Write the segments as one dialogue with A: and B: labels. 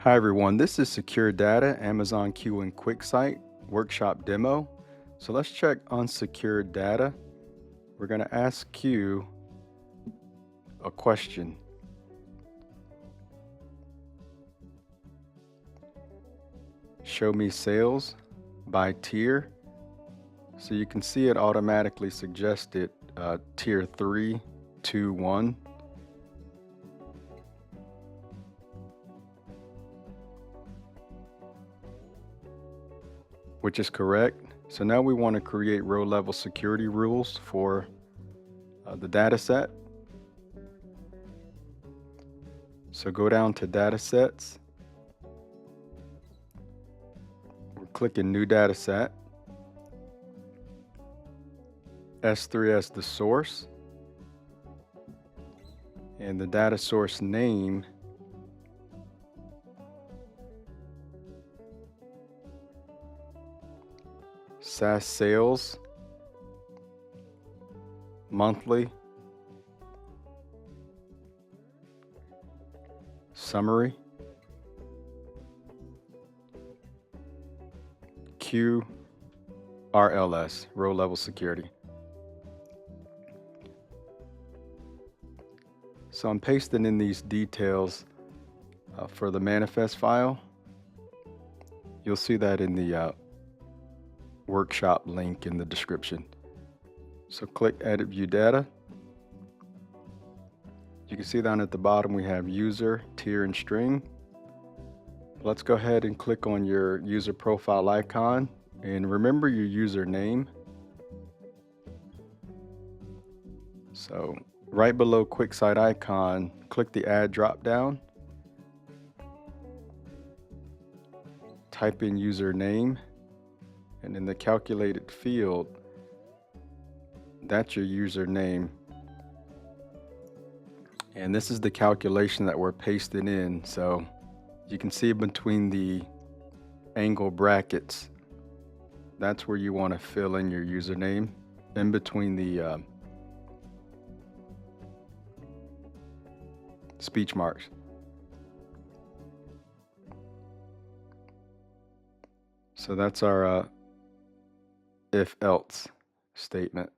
A: Hi everyone, this is Secure Data, Amazon Q and QuickSight workshop demo. So let's check on Secure Data. We're going to ask Q a question. Show me sales by tier. So you can see it automatically suggested tier 3, 2, 1. Which is correct. So now we want to create row level security rules for the data set. So go down to Datasets. We're clicking New Dataset. S3 as the source. And the data source name SaaS sales monthly summary QRLS row level security. So I'm pasting in these details for the manifest file. You'll see that in the workshop link in the description. So click Edit View Data. You can see down at the bottom we have user, tier, and string. Let's go ahead and click on your user profile icon and remember your username. So right below QuickSight icon, click the Add drop down. Type in username, and in the calculated field, that's your username. And this is the calculation that we're pasting in. So you can see between the angle brackets, that's where you want to fill in your username, in between the speech marks. So that's our if else statement.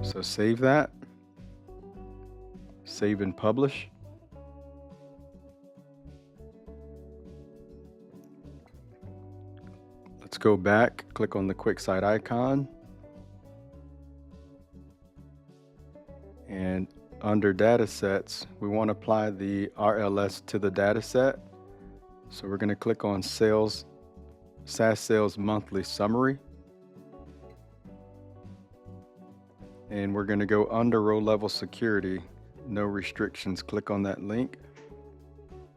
A: So save that, save and publish. Let's go back, click on the QuickSight icon, and under Datasets, we want to apply the RLS to the dataset. So we're going to click on Sales, SaaS Sales Monthly Summary. And we're going to go under Row Level Security, No Restrictions. Click on that link.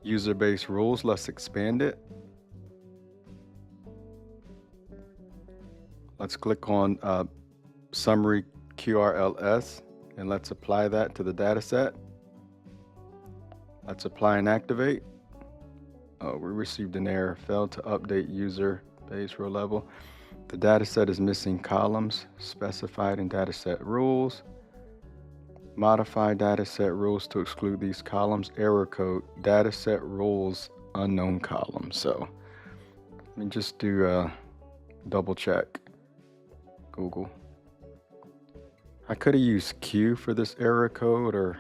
A: User-based rules, let's expand it. Let's click on Summary QRLS, and let's apply that to the dataset. Let's apply and activate. Oh, we received an error, failed to update user base row level. The dataset is missing columns specified in dataset rules. Modify dataset rules to exclude these columns. Error code, dataset rules, unknown column. So let me just do a double check. Google. I could have used Q for this error code or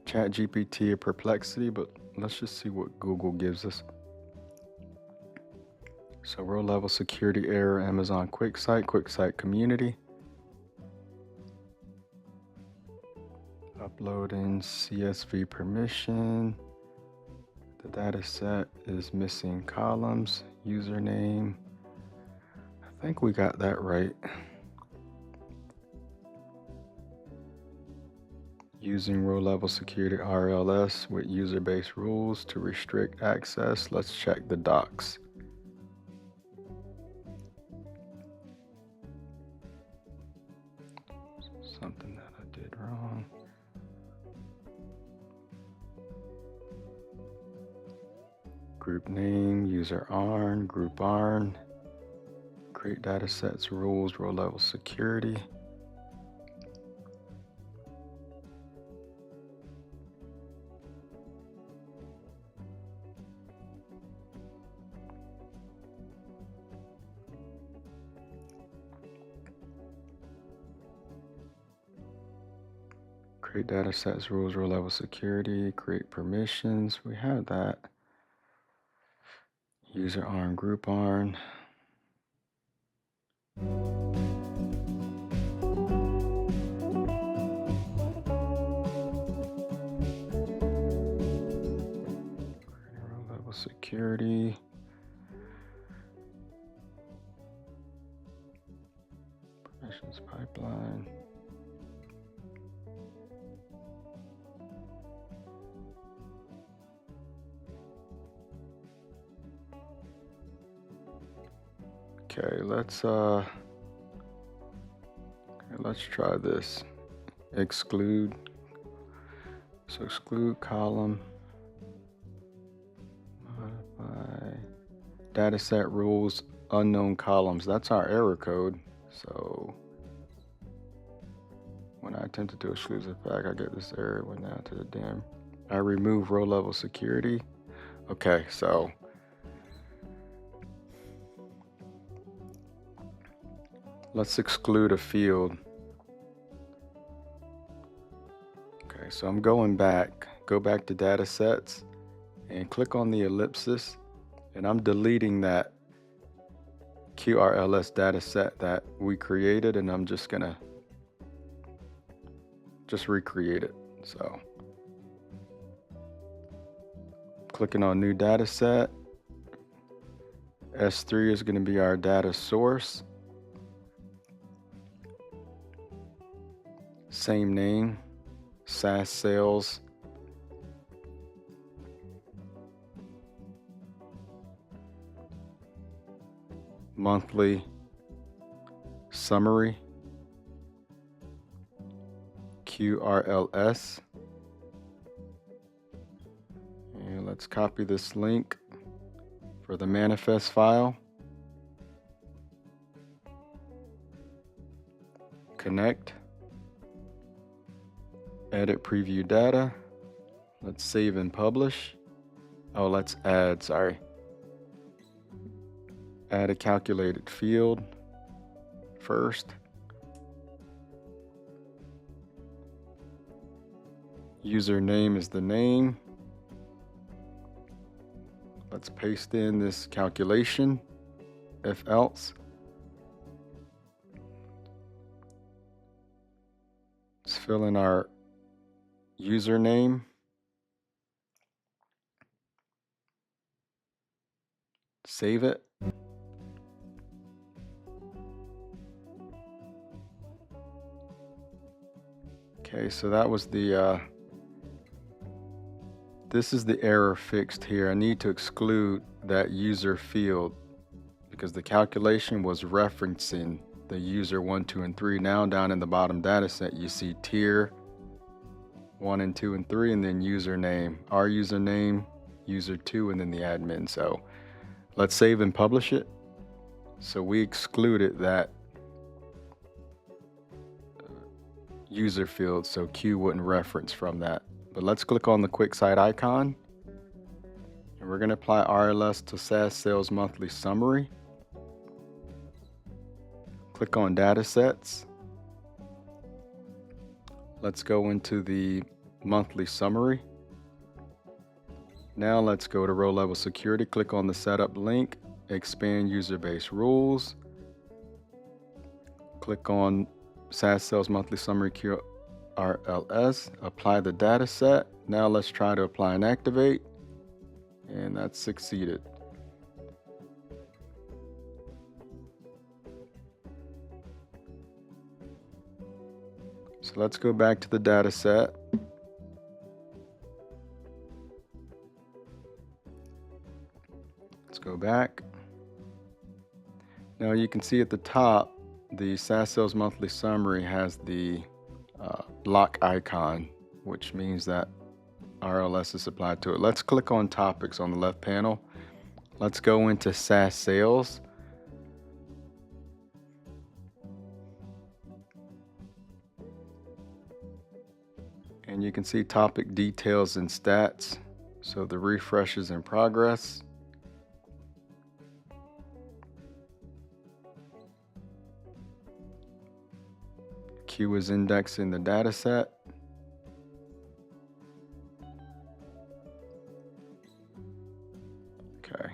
A: ChatGPT or Perplexity, but let's just see what Google gives us. So row level security error, Amazon QuickSight, QuickSight community. Uploading CSV permission. The data set is missing columns, username. I think we got that right. Using row level security RLS with user-based rules to restrict access. Let's check the docs. Something that I did wrong. Group name, user ARN, group ARN. Create datasets, rules, row level security. Create datasets, rules, row level security, create permissions. We have that. User arm, group arm. Row level security. Permissions pipeline. Okay, let's try this. Exclude. So exclude column. Modify. Dataset rules unknown columns. That's our error code. So when I attempted to exclude the fact, I get this error. Went down to the dim. I remove row level security. Okay, so let's exclude a field. Okay, so I'm going back. Go back to datasets and click on the ellipsis, and I'm deleting that QRLS dataset that we created, and I'm just gonna recreate it. So clicking on new dataset. S3 is going to be our data source. Same name, SaaS sales. Monthly summary, QRLS. And let's copy this link for the manifest file. Connect. Edit preview data. Let's save and publish. Oh, let's add, sorry. Add a calculated field first. Username is the name. Let's paste in this calculation, if else. Let's fill in our username. Save it. Okay, so that was the, this is the error fixed here. I need to exclude that user field because the calculation was referencing the user 1, 2, and 3. Now down in the bottom data set, you see tier 1 and 2 and 3, and then username, our username, user 2, and then the admin. So let's save and publish it. So we excluded that user field, so Q wouldn't reference from that. But let's click on the QuickSight icon, and we're going to apply RLS to SaaS sales monthly summary. Click on datasets. Let's go into the monthly summary. Now let's go to row level security. Click on the setup link, expand user base rules. Click on SaaS sales monthly summary QRLS, apply the data set. Now let's try to apply and activate, and that's succeeded. So let's go back to the data set. Let's go back. Now you can see at the top, the SaaS sales monthly summary has the lock icon, which means that RLS is applied to it. Let's click on topics on the left panel. Let's go into SaaS sales. And you can see topic details and stats. So the refresh is in progress. Q is indexing the data set. Okay.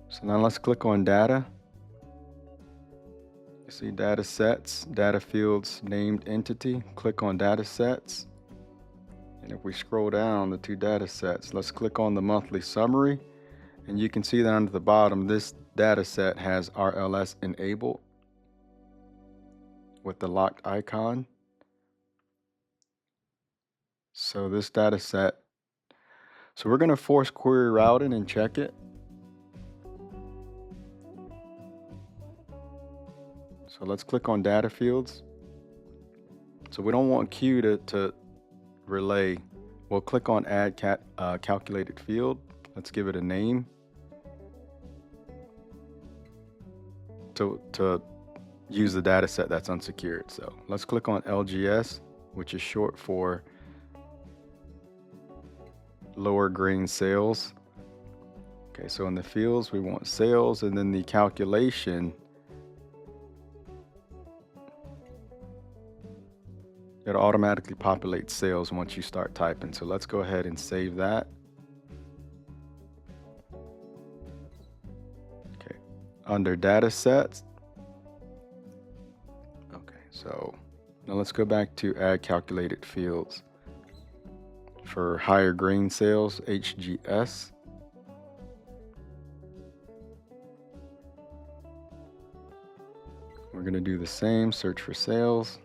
A: So now let's click on data. You see data sets, data fields, named entity. Click on data sets. And if we scroll down the two data sets, let's click on the monthly summary. And you can see that under the bottom, this data set has RLS enabled with the locked icon. So this data set, so we're going to force query routing and check it. So let's click on data fields. So we don't want Q to relay. We'll click on add calculated field. Let's give it a name to use the data set that's unsecured. So let's click on LGS, which is short for lower grain sales. Okay, so in the fields, we want sales, and then the calculation, it'll automatically populate sales once you start typing. So let's go ahead and save that. Okay, under data sets. Okay, so now let's go back to add calculated fields. For higher grain sales, HGS. We're going to do the same, search for sales.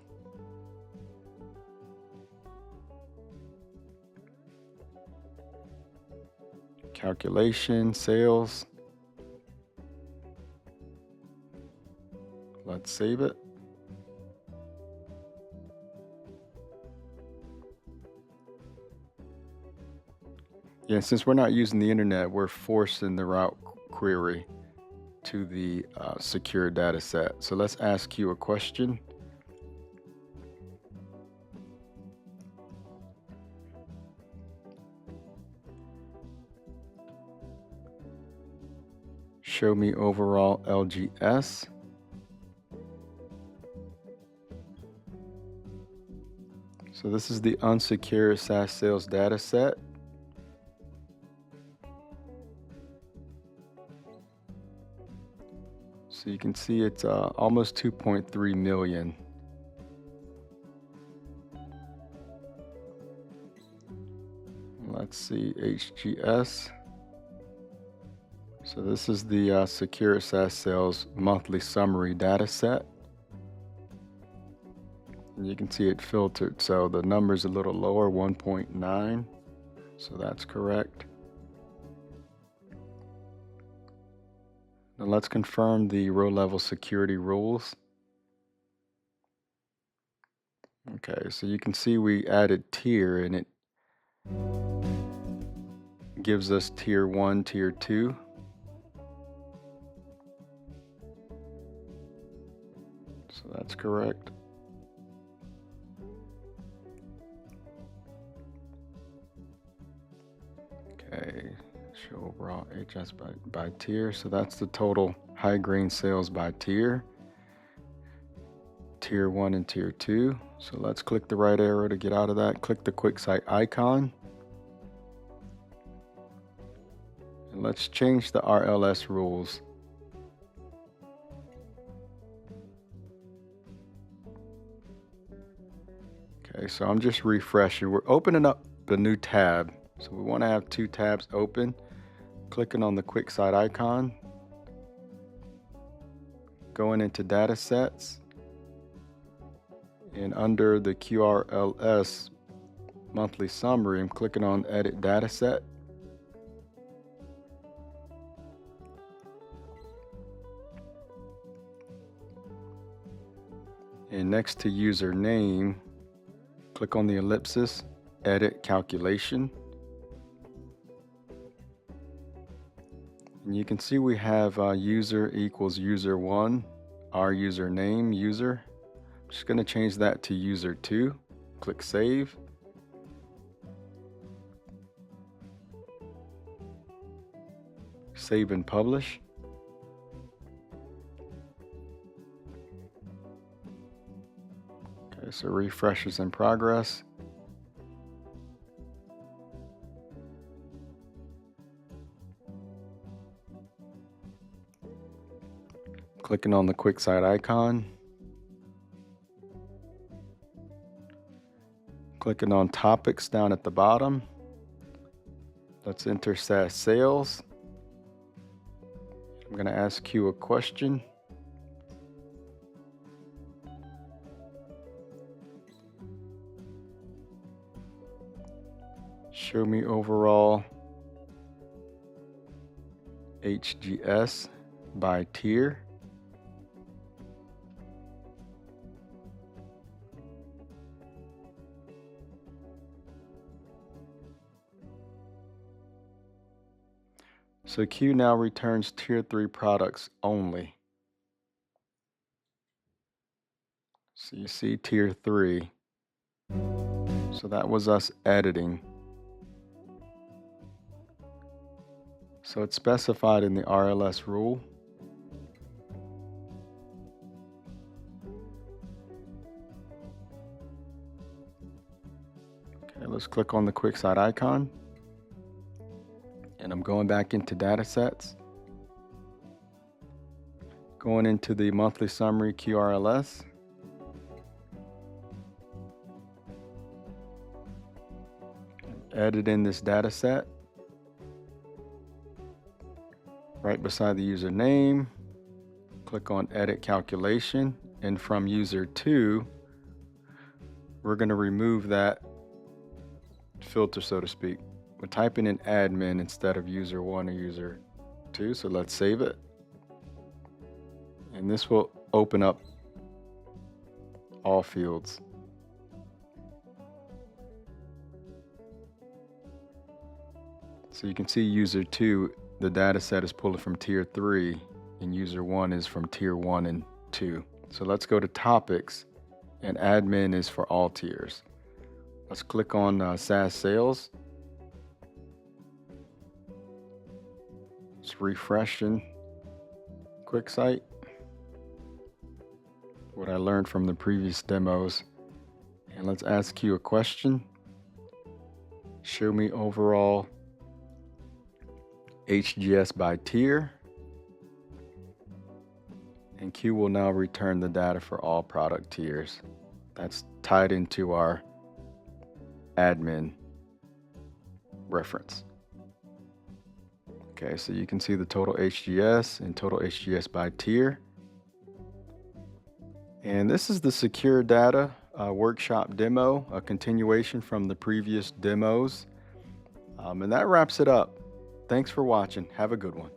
A: Calculation, sales. Let's save it. Yeah, since we're not using the internet, we're forcing the route query to the secure data set. So let's ask you a question. Show me overall LGS. So this is the unsecured SaaS sales data set. So you can see it's almost 2.3 million. Let's see, HGS. So this is the secure SaaS sales monthly summary data set. And you can see it filtered. So the number's a little lower, 1.9. So that's correct. Now let's confirm the row level security rules. Okay, so you can see we added tier, and it gives us tier 1, tier 2. So that's correct. Okay, show overall HS by tier. So that's the total high grain sales by tier. Tier 1 and tier 2. So let's click the right arrow to get out of that. Click the QuickSight icon. And let's change the RLS rules. Okay, so I'm just refreshing. We're opening up a new tab. So we want to have two tabs open. Clicking on the QuickSight icon. Going into Datasets. And under the QRLS monthly summary, I'm clicking on Edit Dataset. And next to username, click on the ellipsis, Edit Calculation. And you can see we have user equals user1, our username, user. I'm just going to change that to user2. Click Save. Save and publish. Okay, so refresh is in progress. Clicking on the QuickSight icon. Clicking on topics down at the bottom. Let's enter SaaS sales. I'm going to ask you a question. Show me overall HGS by tier. So Q now returns tier 3 products only. So you see tier 3. So that was us editing. So it's specified in the RLS rule. Okay, let's click on the QuickSight icon. And I'm going back into Datasets. Going into the monthly summary QRLS. Edit in this data set. Right beside the user name, click on Edit Calculation. And from user 2, we're going to remove that filter, so to speak. We're typing in admin instead of user 1 or user 2. So let's save it. And this will open up all fields. So you can see user 2, the data set is pulling from tier 3, and user 1 is from tier 1 and 2. So let's go to topics, and admin is for all tiers. Let's click on SaaS sales. It's refreshing QuickSight. What I learned from the previous demos. And let's ask you a question. Show me overall HGS by tier. And Q will now return the data for all product tiers. That's tied into our admin reference. Okay, so you can see the total HGS and total HGS by tier. And this is the secure data workshop demo, a continuation from the previous demos. And that wraps it up. Thanks for watching. Have a good one.